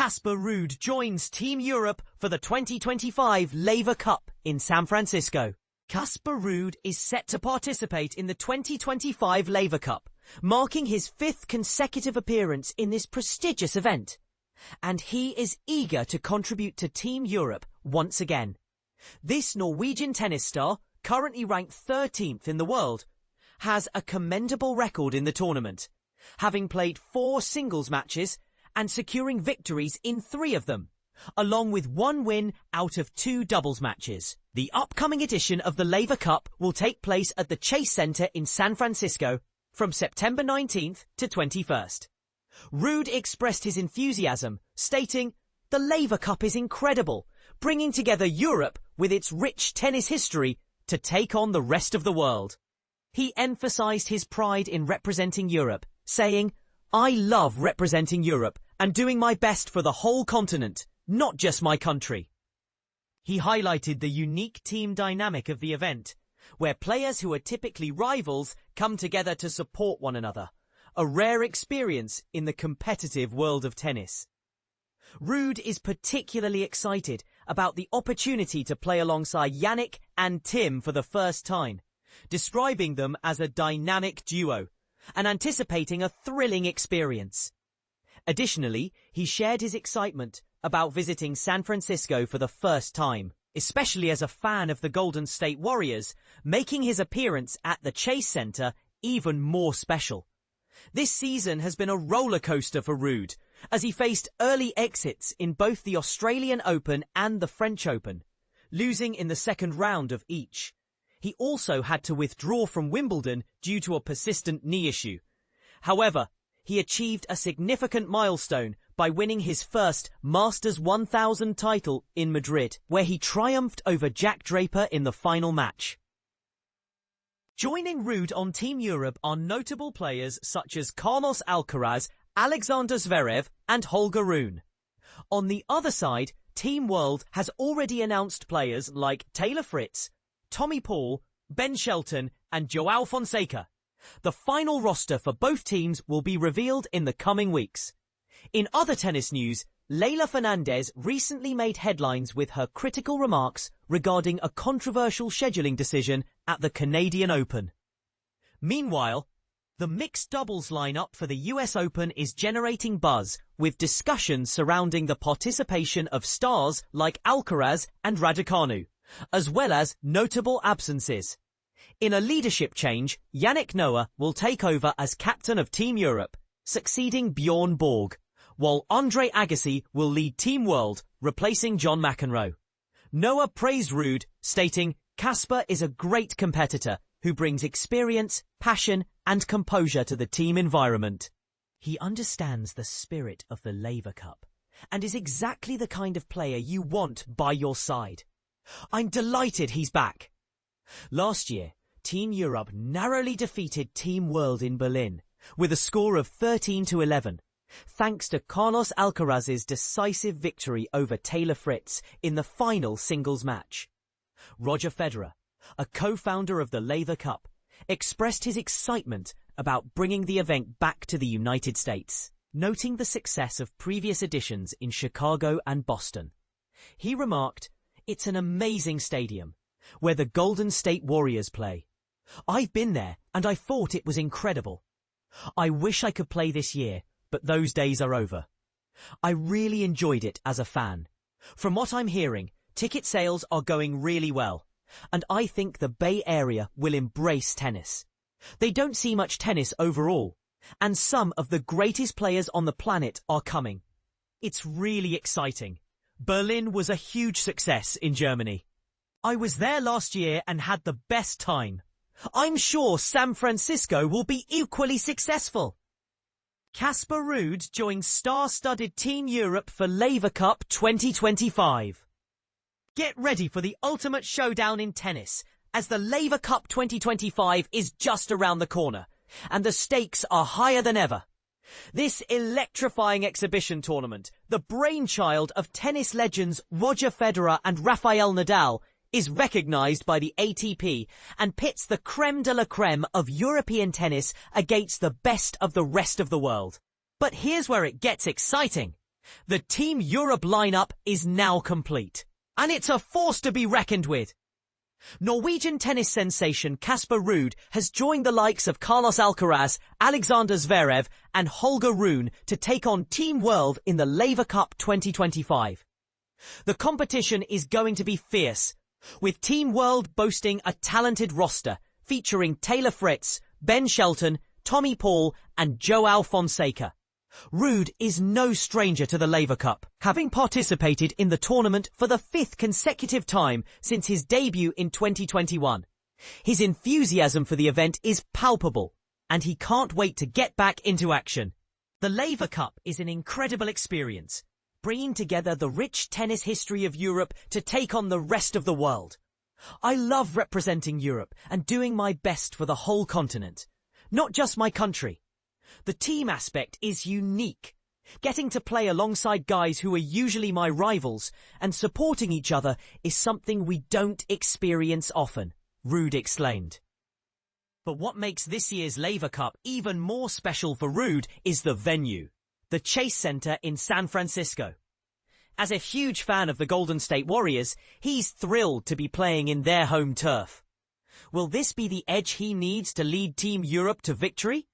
Casper Ruud joins Team Europe for the 2025 Laver Cup in San Francisco. Casper Ruud is set to participate in the 2025 Laver Cup, marking his 5th consecutive appearance in this prestigious event. And he is eager to contribute to Team Europe once again. This Norwegian tennis star, currently ranked 13th in the world, has a commendable record in the tournament, having played 4 singles matches and securing victories in 3 of them, along with 1 win out of 2 doubles matches. The upcoming edition of the Laver Cup will take place at the Chase Center in San Francisco from September 19th to 21st. Ruud expressed his enthusiasm, stating, "The Laver Cup is incredible, bringing together Europe with its rich tennis history to take on the rest of the world." He emphasized his pride in representing Europe, saying, "I love representing Europe and doing my best for the whole continent, not just my country." He highlighted the unique team dynamic of the event, where players who are typically rivals come together to support one another, a rare experience in the competitive world of tennis. Ruud is particularly excited about the opportunity to play alongside Yannick and Tim for the first time, describing them as a dynamic duo and anticipating a thrilling experience. Additionally, he shared his excitement about visiting San Francisco for the first time, especially as a fan of the Golden State Warriors, making his appearance at the Chase Center even more special. This season has been a roller coaster for Ruud, as he faced early exits in both the Australian Open and the French Open, losing in the second round of each. He also had to withdraw from Wimbledon due to a persistent knee issue. However, he achieved a significant milestone by winning his first Masters 1000 title in Madrid, where he triumphed over Jack Draper in the final match. Joining Ruud on Team Europe are notable players such as Carlos Alcaraz, Alexander Zverev and Holger Rune. On the other side, Team World has already announced players like Taylor Fritz, Tommy Paul, Ben Shelton and Joao Fonseca. The final roster for both teams will be revealed in the coming weeks. In other tennis news, Leylah Fernandez recently made headlines with her critical remarks regarding a controversial scheduling decision at the Canadian Open. Meanwhile, the mixed doubles lineup for the US Open is generating buzz, with discussions surrounding the participation of stars like Alcaraz and Raducanu, as well as notable absences. In a leadership change, Yannick Noah will take over as captain of Team Europe, succeeding Bjorn Borg, while Andre Agassi will lead Team World, replacing John McEnroe. Noah praised Ruud, stating, "Casper is a great competitor who brings experience, passion and composure to the team environment. He understands the spirit of the Laver Cup and is exactly the kind of player you want by your side. I'm delighted he's back." Last year, Team Europe narrowly defeated Team World in Berlin with a score of 13-11, thanks to Carlos Alcaraz's decisive victory over Taylor Fritz in the final singles match. Roger Federer, a co-founder of the Laver Cup, expressed his excitement about bringing the event back to the United States, noting the success of previous editions in Chicago and Boston. He remarked, "It's an amazing stadium where the Golden State Warriors play. I've been there and I thought it was incredible. I wish I could play this year, but those days are over. I really enjoyed it as a fan. From what I'm hearing, ticket sales are going really well, and I think the Bay Area will embrace tennis. They don't see much tennis overall, and some of the greatest players on the planet are coming. It's really exciting. Berlin was a huge success in Germany. I was there last year and had the best time. I'm sure San Francisco will be equally successful." Casper Ruud joins star-studded Team Europe for Laver Cup 2025. Get ready for the ultimate showdown in tennis, as the Laver Cup 2025 is just around the corner, and the stakes are higher than ever. This electrifying exhibition tournament, the brainchild of tennis legends Roger Federer and Rafael Nadal, is recognized by the ATP and pits the creme de la creme of European tennis against the best of the rest of the world. But here's where it gets exciting. The Team Europe lineup is now complete, and it's a force to be reckoned with. Norwegian tennis sensation Casper Ruud has joined the likes of Carlos Alcaraz, Alexander Zverev and Holger Rune to take on Team World in the Laver Cup 2025. The competition is going to be fierce, with Team World boasting a talented roster featuring Taylor Fritz, Ben Shelton, Tommy Paul and Joao Fonseca. Ruud is no stranger to the Laver Cup, having participated in the tournament for the 5th consecutive time since his debut in 2021. His enthusiasm for the event is palpable, and he can't wait to get back into action. The Laver Cup is an incredible experience, bringing together the rich tennis history of Europe to take on the rest of the world. I love representing Europe and doing my best for the whole continent, not just my country. The team aspect is unique. Getting to play alongside guys who are usually my rivals and supporting each other is something we don't experience often, Ruud exclaimed. But what makes this year's Laver Cup even more special for Ruud is the venue, the Chase Center in San Francisco. As a huge fan of the Golden State Warriors, he's thrilled to be playing in their home turf. Will this be the edge he needs to lead Team Europe to victory?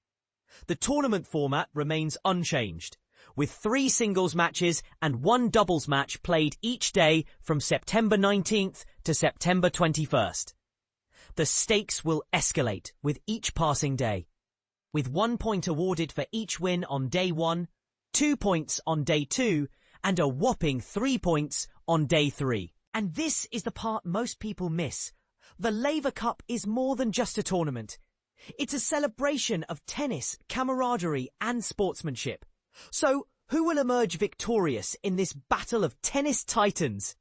The tournament format remains unchanged, with 3 singles matches and 1 doubles match played each day from September 19th to September 21st. The stakes will escalate with each passing day, with 1 point awarded for each win on day 1, 2 points on day 2, and a whopping 3 points on day 3. And this is the part most people miss. The Laver Cup is more than just a tournament. It's a celebration of tennis, camaraderie and sportsmanship. So, who will emerge victorious in this battle of tennis titans?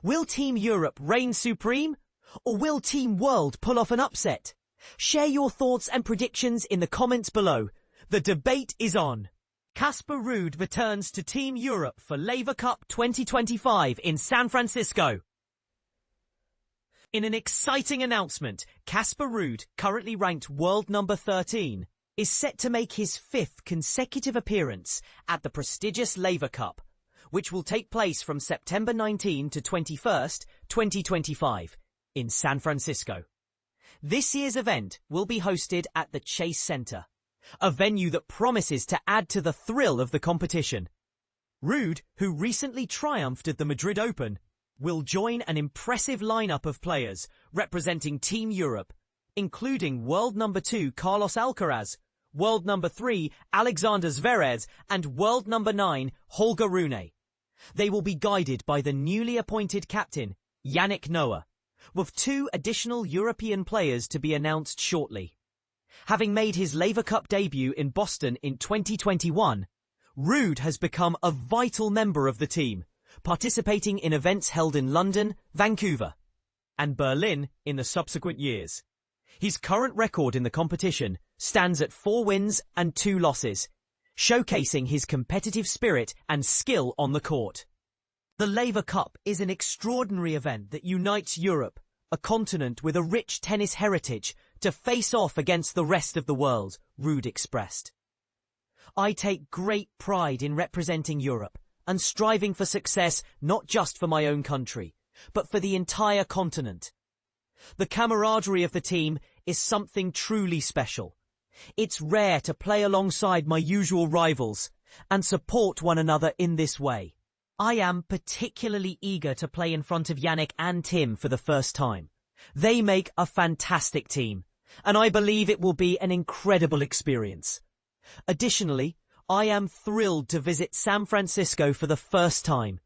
Will Team Europe reign supreme? Or will Team World pull off an upset? Share your thoughts and predictions in the comments below. The debate is on. Casper Ruud returns to Team Europe for Laver Cup 2025 in San Francisco. In an exciting announcement, Casper Ruud, currently ranked world number 13, is set to make his 5th consecutive appearance at the prestigious Laver Cup, which will take place from September 19 to 21st, 2025, in San Francisco. This year's event will be hosted at the Chase Center, a venue that promises to add to the thrill of the competition. Ruud, who recently triumphed at the Madrid Open, will join an impressive lineup of players representing Team Europe, including world number 2 Carlos Alcaraz, world number 3 Alexander Zverev and world number 9 Holger Rune. They will be guided by the newly appointed captain, Yannick Noah, with 2 additional European players to be announced shortly. Having made his Laver Cup debut in Boston in 2021, Ruud has become a vital member of the team, participating in events held in London, Vancouver, and Berlin in the subsequent years. His current record in the competition stands at 4 wins and 2 losses, showcasing his competitive spirit and skill on the court. The Laver Cup is an extraordinary event that unites Europe, a continent with a rich tennis heritage, to face off against the rest of the world, Ruud expressed. I take great pride in representing Europe and striving for success not just for my own country, but for the entire continent. The camaraderie of the team is something truly special. It's rare to play alongside my usual rivals and support one another in this way. I am particularly eager to play in front of Yannick and Tim for the first time. They make a fantastic team, and I believe it will be an incredible experience. Additionally, I am thrilled to visit San Francisco for the first time.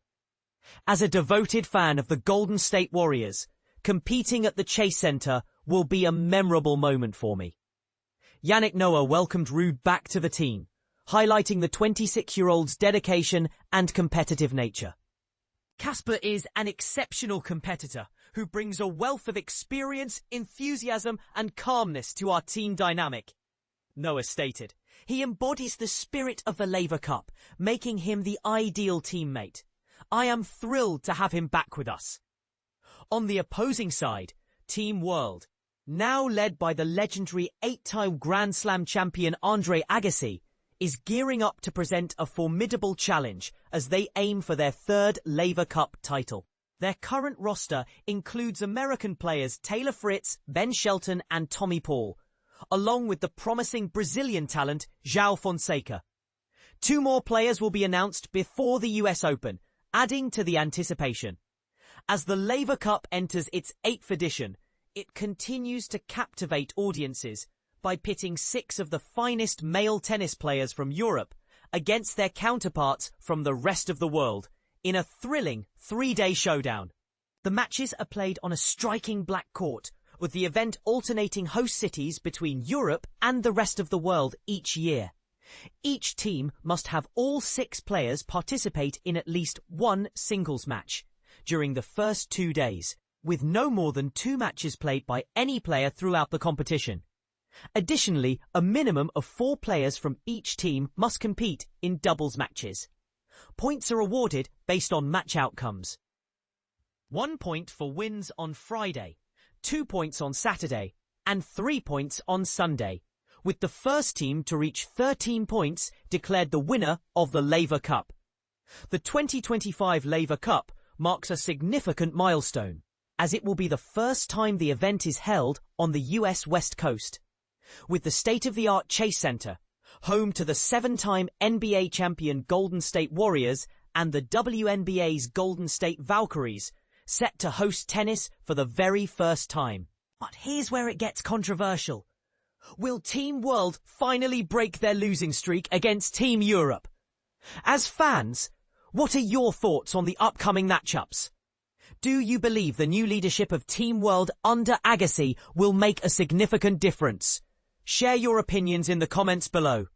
As a devoted fan of the Golden State Warriors, competing at the Chase Center will be a memorable moment for me. Yannick Noah welcomed Ruud back to the team, highlighting the 26-year-old's dedication and competitive nature. Casper is an exceptional competitor who brings a wealth of experience, enthusiasm and calmness to our team dynamic, Noah stated. He embodies the spirit of the Laver Cup, making him the ideal teammate. I am thrilled to have him back with us. On the opposing side, Team World, now led by the legendary 8-time Grand Slam champion Andre Agassi, is gearing up to present a formidable challenge as they aim for their third Laver Cup title. Their current roster includes American players Taylor Fritz, Ben Shelton and Tommy Paul, along with the promising Brazilian talent João Fonseca. 2 more players will be announced before the US Open, adding to the anticipation. As the Laver Cup enters its 8th edition, it continues to captivate audiences by pitting 6 of the finest male tennis players from Europe against their counterparts from the rest of the world in a thrilling 3-day showdown. The matches are played on a striking black court, with the event alternating host cities between Europe and the rest of the world each year. Each team must have all 6 players participate in at least 1 singles match during the first 2 days, with no more than 2 matches played by any player throughout the competition. Additionally, a minimum of 4 players from each team must compete in doubles matches. Points are awarded based on match outcomes. 1 point for wins on Friday, 2 points on Saturday, and 3 points on Sunday, with the first team to reach 13 points declared the winner of the Laver Cup. The 2025 Laver Cup marks a significant milestone, as it will be the first time the event is held on the US West Coast. With the state-of-the-art Chase Center, home to the 7-time NBA champion Golden State Warriors and the WNBA's Golden State Valkyries, set to host tennis for the very first time. But here's where it gets controversial. Will Team World finally break their losing streak against Team Europe? As fans, what are your thoughts on the upcoming matchups? Do you believe the new leadership of Team World under Agassi will make a significant difference? Share your opinions in the comments below.